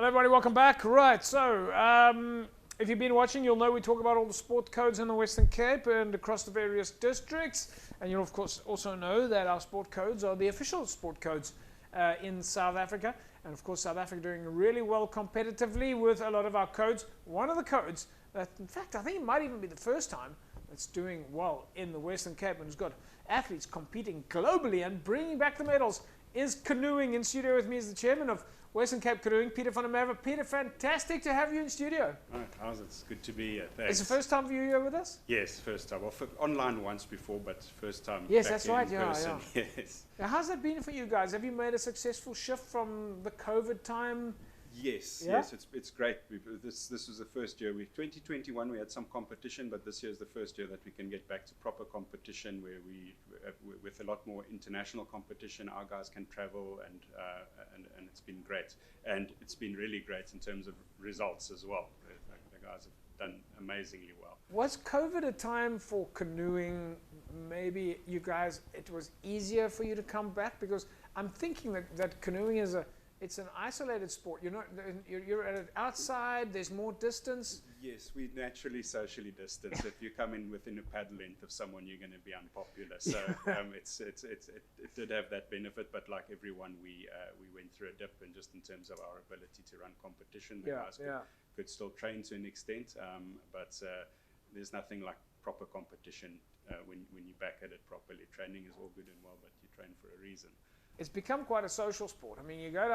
Hello everybody, welcome back. Right, so if you've been watching, you'll know we talk about all the sport codes in the Western Cape and across the various districts. And you'll of course also know that our sport codes are the official sport codes in South Africa. And of course South Africa doing really well competitively with a lot of our codes. One of the codes that, in fact, I think it might even be the first time that's doing well in the Western Cape and has got athletes competing globally and bringing back the medals is canoeing. In studio with me is the chairman of Western Cape Canoeing, Peter van der Merwe. Peter, fantastic to have you in studio. Right, how's it? It's good to be here. Thanks. It's the first time for you here with us? Yes, first time. Well, online once before, but first time. Yes, back that's in right. Yeah, person. yeah. Yes. Now, how's that been for you guys? Have you made a successful shift from the COVID time? Yes, Yeah? yes, it's great. This was the first year. 2021 we had some competition, but this year is the first year that we can get back to proper competition, where with a lot more international competition, our guys can travel, and it's been great. And it's been really great in terms of results as well. The guys have done amazingly well. Was COVID a time for canoeing? Maybe you guys, it was easier for you to come back, because I'm thinking that canoeing is it's an isolated sport. You're at it outside. There's more distance. Yes, we naturally socially distance. If you come in within a paddle length of someone, you're going to be unpopular. So it did have that benefit. But like everyone, we went through a dip, and just in terms of our ability to run competition, the guys could still train to an extent. But there's nothing like proper competition when you're back at it properly. Training is all good and well, but you train for a reason. It's become quite a social sport. I mean, you go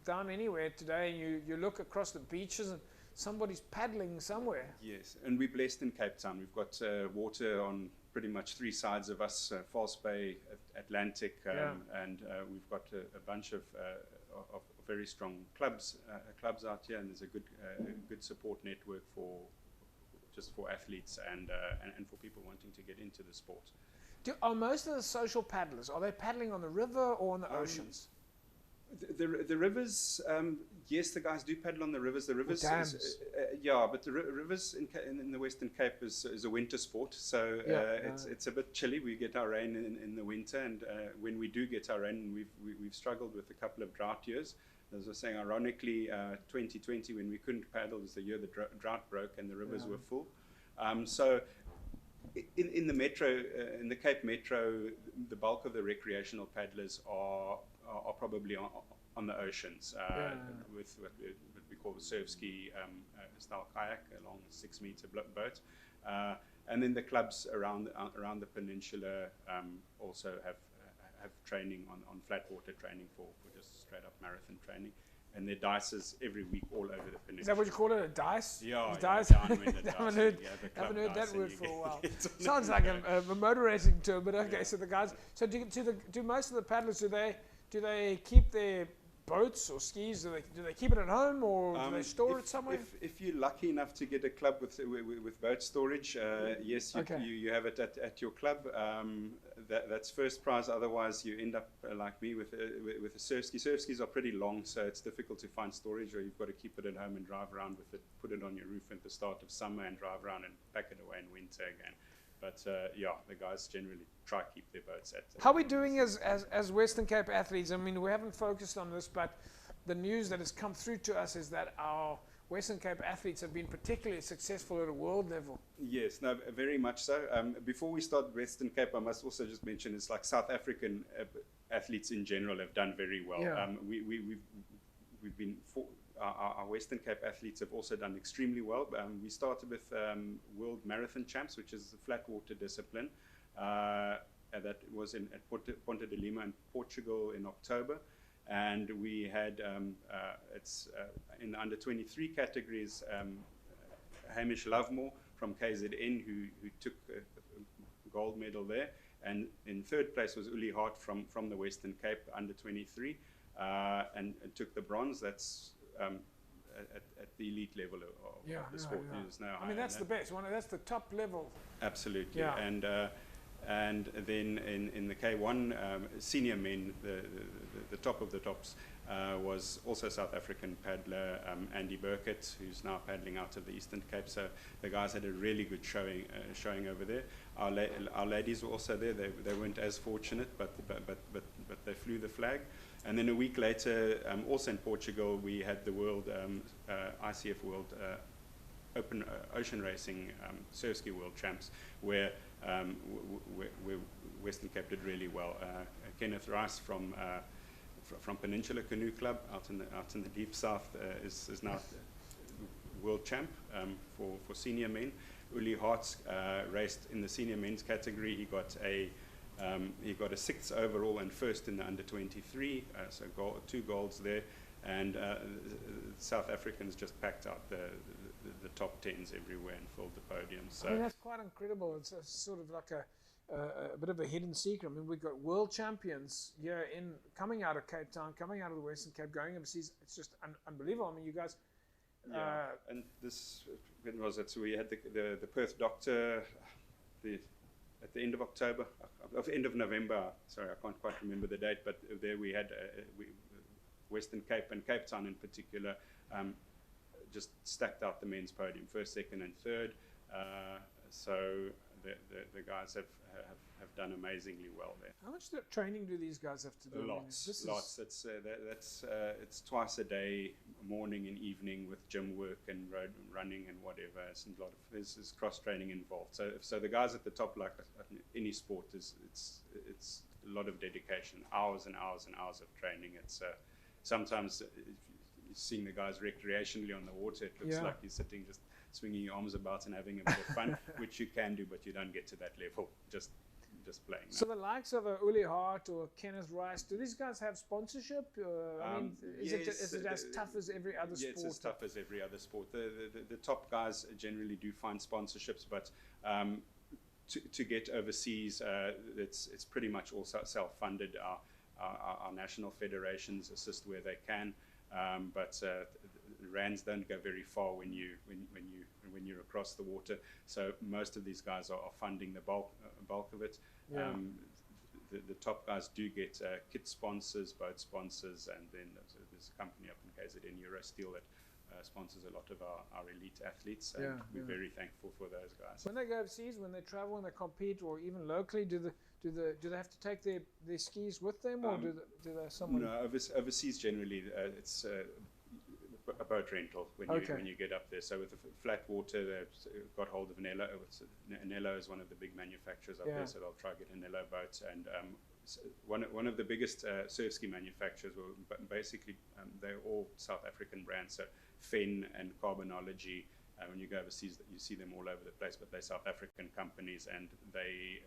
down anywhere today, and you look across the beaches, and somebody's paddling somewhere. Yes, and we're blessed in Cape Town. We've got water on pretty much three sides of us: False Bay, Atlantic, and we've got a bunch of very strong clubs out here, and there's a good support network for athletes and for people wanting to get into the sport. Are most of the social paddlers, are they paddling on the river or on the oceans? The rivers, yes, the guys do paddle on the rivers. The rivers, dams. But the rivers in the Western Cape is a winter sport, so it's a bit chilly. We get our rain in the winter, and when we do get our rain, we've struggled with a couple of drought years. As I was saying, ironically, 2020, when we couldn't paddle, was the year the drought broke and the rivers were full. So in the metro, in the Cape Metro, the bulk of the recreational paddlers are probably on the oceans with what we call the surf ski style kayak, a long 6-meter boat, and then the clubs around the peninsula also have training on flat water training for just straight up marathon training. And there are dices every week all over the peninsula. Is that what you call it, a dice? Yeah, dice? haven't heard that word for a while. Sounds like a motor racing term, but okay. Yeah. So the guys, so do most of the paddlers, do they keep their boats or skis? Do they keep it at home, or do they store it somewhere? If you're lucky enough to get a club with boat storage, yes, you have it at your club. That's first prize. Otherwise, you end up like me with a surf ski. Surf skis are pretty long, so it's difficult to find storage, or you've got to keep it at home and drive around with it. Put it on your roof at the start of summer and drive around and pack it away in winter again. But the guys generally try to keep their boats at. How are we doing as Western Cape athletes? I mean, we haven't focused on this, but the news that has come through to us is that our Western Cape athletes have been particularly successful at a world level. Yes, no, very much so. Before we start Western Cape, I must also just mention it's like South African athletes in general have done very well. Yeah. We've been our Western Cape athletes have also done extremely well. We started with World Marathon Champs, which is a flat water discipline. That was at Ponta de Lima in Portugal in October. And we had, in the under 23 categories, Hamish Lovemore from KZN, who took a gold medal there. And in third place was Uli Hart from the Western Cape, under 23, and took the bronze. That's at the elite level of the sport. Yeah. I mean, that's the best one. That's the top level. Absolutely. Yeah. And then in the K1 senior men, the top of the tops was also South African paddler Andy Burkett, who's now paddling out of the Eastern Cape. So the guys had a really good showing over there. Our ladies were also there. They weren't as fortunate, but but they flew the flag. And then a week later, also in Portugal, we had the World ICF World Open Ocean Racing surf ski World Champs, where Western Cape did really well. Kenneth Rice from Peninsula Canoe Club out in the deep south is now world champ for senior men. Uli Hartz raced in the senior men's category. He got a 6th overall and first in the under 23, so 2 golds there. And South Africans just packed out the top 10s everywhere and filled the podium. So I mean, that's quite incredible. It's a sort of like a bit of a hidden secret. I mean, we've got world champions here coming out of Cape Town, coming out of the Western Cape, going overseas. It's just unbelievable. I mean, you guys. Yeah, and this, when was it? So we had the Perth Doctor at the end of October, end of November. Sorry, I can't quite remember the date, but there we had Western Cape and Cape Town in particular just stacked out the men's podium, 1st, 2nd, and 3rd. So the guys have done amazingly well there. How much training do these guys have to do? Lots. It's twice a day, morning and evening, with gym work and road running and whatever. There's cross training involved. So the guys at the top, like any sport, it's a lot of dedication, hours and hours and hours of training. It's sometimes seeing the guys recreationally on the water, it looks like you're sitting just swinging your arms about and having a bit of fun, which you can do, but you don't get to that level just playing. So the likes of Uli Hart or Kenneth Rice, do these guys have sponsorship? I mean, is it as tough as every other sport? It's as tough as every other sport. The top guys generally do find sponsorships, but to get overseas, it's pretty much all self-funded. Our national federations assist where they can. But rands don't go very far when you're across the water. So most of these guys are funding the bulk of it. Yeah. The top guys do get kit sponsors, boat sponsors, and then there's a company up in KZN, Eurosteel, that sponsors a lot of our elite athletes. And we're very thankful for those guys. When they go overseas, when they travel and they compete, or even locally, do they have to take their skis with them, or do they someone? No, overseas generally it's a boat rental when you get up there. So with the flat water, they've got hold of Nello. Nello is one of the big manufacturers up there, so they'll try to get a Nello boat. And one of the biggest surf ski manufacturers, basically they're all South African brands. So Fen and Carbonology. When you go overseas, you see them all over the place, but they're South African companies, and they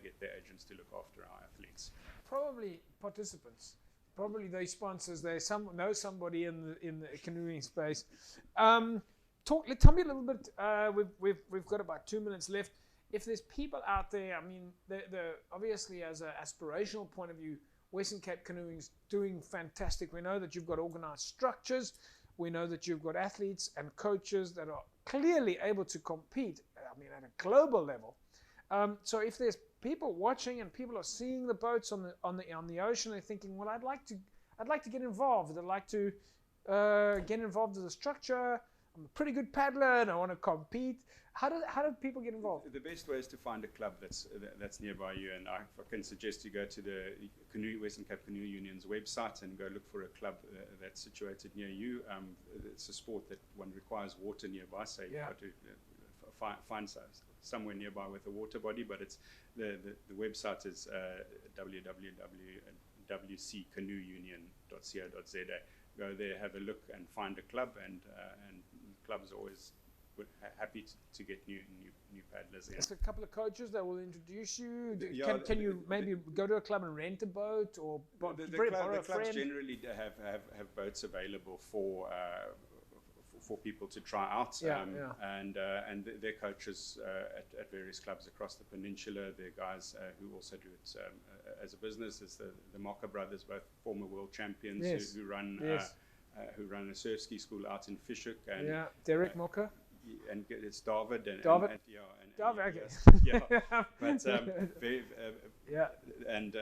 get their agents to look after our athletes. Probably participants. Probably they sponsors. They know somebody in the canoeing space. Tell me a little bit. We've got about 2 minutes left. If there's people out there, I mean, obviously as an aspirational point of view, Western Cape Canoeing's doing fantastic. We know that you've got organized structures. We know that you've got athletes and coaches that are clearly able to compete. I mean, at a global level. So if there's people watching and people are seeing the boats on the ocean, they're thinking, well, I'd like to get involved. I'd like to get involved in the structure. I'm a pretty good paddler and I want to compete. How do people get involved? The best way is to find a club that's nearby you, and I can suggest you go to the Western Cape Canoe Union's website and go look for a club that's situated near you. It's a sport that one requires water nearby, so you've got to find somewhere nearby with a water body, but it's the website is www.wccanoeunion.co.za. Go there, have a look, and find a club, and clubs are always happy to get new paddlers in. There's a couple of coaches that will introduce you. Can you maybe go to a club and rent a boat, or the clubs generally have boats available for people to try out, and their coaches at various clubs across the peninsula. They're guys who also do it as a business. It's the Mocker brothers, both former world champions, who run a surf ski school out in Fishhook. And Derek Mocker. And it's David and David. Okay. And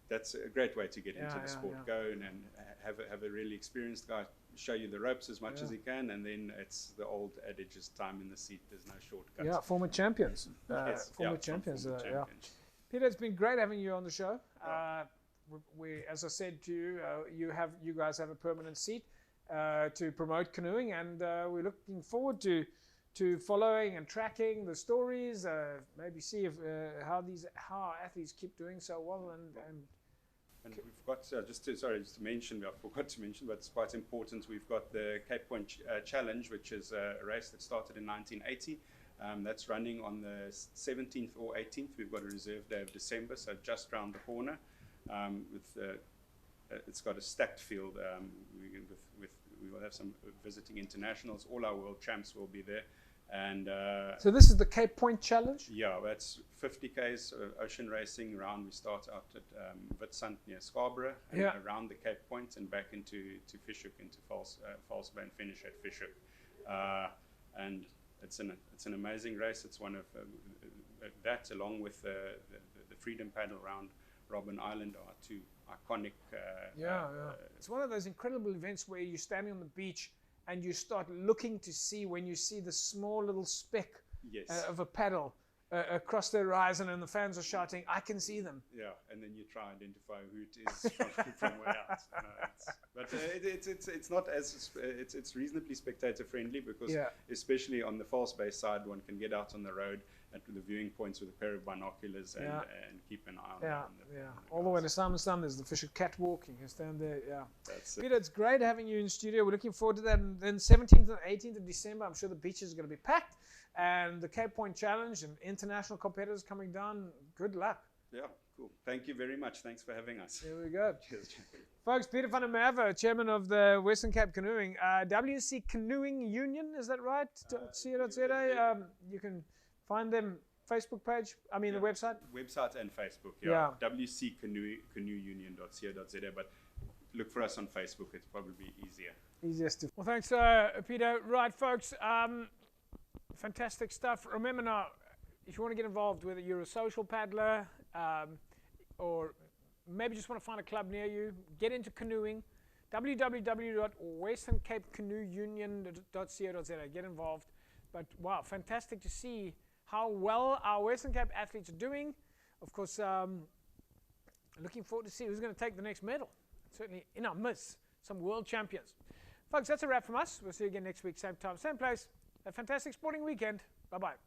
that's a great way to get into the sport. Go and have a really experienced guy show you the ropes as much as he can, and then it's the old adage: is time in the seat. There's no shortcut. Yeah, former champions. Former champions. Peter, it's been great having you on the show. as I said to you, you guys have a permanent seat to promote canoeing, and we're looking forward to following and tracking the stories. Maybe see if how our athletes keep doing so well, and we've got just to mention, I forgot to mention, but it's quite important. We've got the Cape Point Challenge, which is a race that started in 1980. That's running on the 17th or 18th. We've got a reserve day of December, so just round the corner. It's got a stacked field. We will have some visiting internationals. All our world champs will be there. And so this is the Cape Point Challenge? Yeah, that's 50 Ks ocean racing round. We start out at Witstrand near Scarborough, and around the Cape Point and back into Fischhoek, into False Bay, and finish at Fischhoek. And it's an amazing race. It's one of that, along with the Freedom Paddle around Robben Island, are two iconic. It's one of those incredible events where you're standing on the beach and you start looking to see, when you see the small little speck of a paddle across the horizon, and the fans are shouting, "I can see them." Yeah, and then you try and identify who it is from way out. But it's not as it's reasonably spectator friendly, because especially on the False Bay side, one can get out on the road at the viewing points with a pair of binoculars and keep an eye on them. All the way to Simonstown, there's the Fisher catwalk. You can stand there. Yeah, Peter, it's great having you in studio. We're looking forward to that. And then 17th and 18th of December, I'm sure the beaches are going to be packed, and the Cape Point Challenge and international competitors coming down. Good luck. Yeah, cool. Thank you very much. Thanks for having us. Here we go. Cheers. Folks, Peter van der Merwe, chairman of the Western Cape Canoeing, WC Canoeing Union, is that right? .co.za. You can find them Facebook page. The website. Website and Facebook. Yeah. wccanoeunion.co.za. But look for us on Facebook. It's probably easier. Easiest to. Well, thanks, Peter. Right, folks. Fantastic stuff. Remember now, if you want to get involved, whether you're a social paddler or maybe just want to find a club near you, get into canoeing. www.westernCapeCanoeUnion.co.za. Get involved. But wow, fantastic to see how well our Western Cape athletes are doing. Of course, looking forward to see who's going to take the next medal. Certainly in our midst, some world champions. Folks, that's a wrap from us. We'll see you again next week, same time, same place. A fantastic sporting weekend. Bye-bye.